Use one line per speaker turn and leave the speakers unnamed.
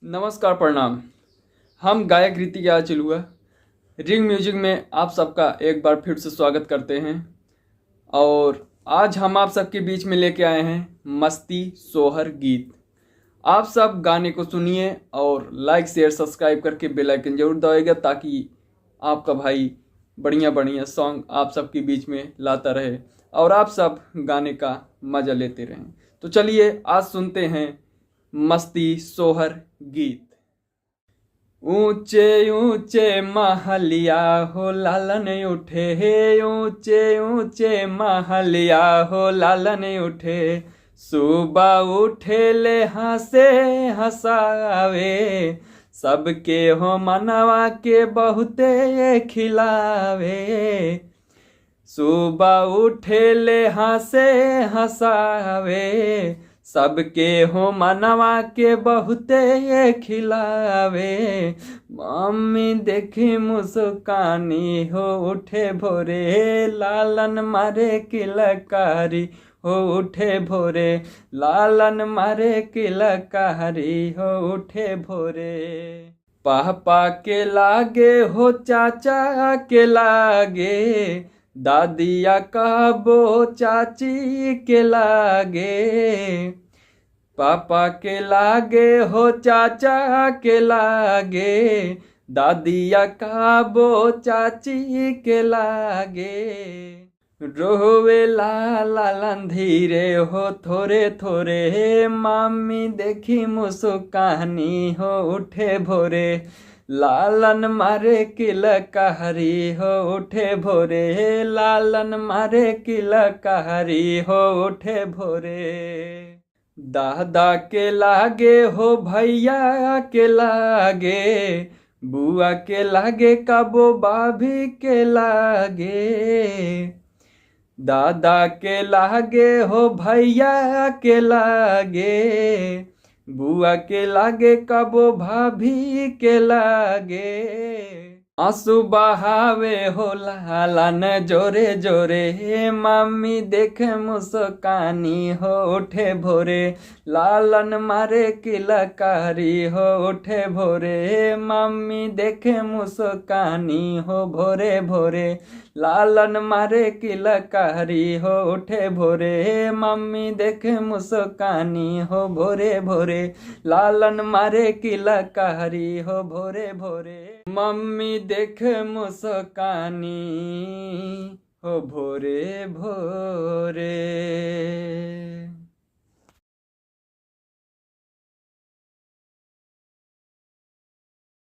नमस्कार, प्रणाम। हम गायक ऋतिक चिलुआ रिंग म्यूजिक में आप सबका एक बार फिर से स्वागत करते हैं। और आज हम आप सबके बीच में लेके आए हैं मस्ती सोहर गीत। आप सब गाने को सुनिए और लाइक शेयर सब्सक्राइब करके बेल आइकन जरूर दबाइएगा, ताकि आपका भाई बढ़िया बढ़िया सॉन्ग आप सबके बीच में लाता रहे और आप सब गाने का मज़ा लेते रहें। तो चलिए आज सुनते हैं मस्ती सोहर गीत। ऊंचे ऊंचे महलिया हो लालन उठे, ऊंचे ऊंचे महलिया हो लालन उठे। सुबह उठे ले हंसे हंसावे, सबके हो मनवा के बहुते खिलावे। सुबह उठे ले हंसे हंसावे, सबके हो मनवा के बहुते खिलावे। मम्मी देखी मुस्कानी हो उठे भोरे, लालन मारे किलकारी हो उठे भोरे, लालन मारे किलकारी हो उठे भोरे। पापा के लागे हो चाचा के लागे, दादिया कहबो चाची के लागे। पापा के लागे हो चाचा के लागे, दादिया कहबो चाची के लागे। रोवे लालन धीरे हो थोरे थोरे, मामी देखी मुस्कानी हो उठे भोरे, लालन मारे किलकारी हो उठे भोरे, लालन मारे किलकारी हो उठे भोरे। दादा के लागे हो भैया के लागे, बुआ के लागे कबो भाभी के लागे। दादा के लागे हो भैया के लागे, बुआ के लागे कबो भाभी के लागे। आंसू बहावे हो लालन जोरे जोरे, मम्मी देखे मुस्कानी हो उठे भोरे, लालन मारे किलकारी हो उठे भोरे। मम्मी देखे मुस्कानी हो भोरे भोरे, लालन मारे किलकारी हो उठे भोरे। मम्मी देखे मुस्कानी हो भोरे भोरे, लालन मारे किलकारी हो भोरे भोरे। मम्मी देखे मुस्कानी हो भोरे भोरे।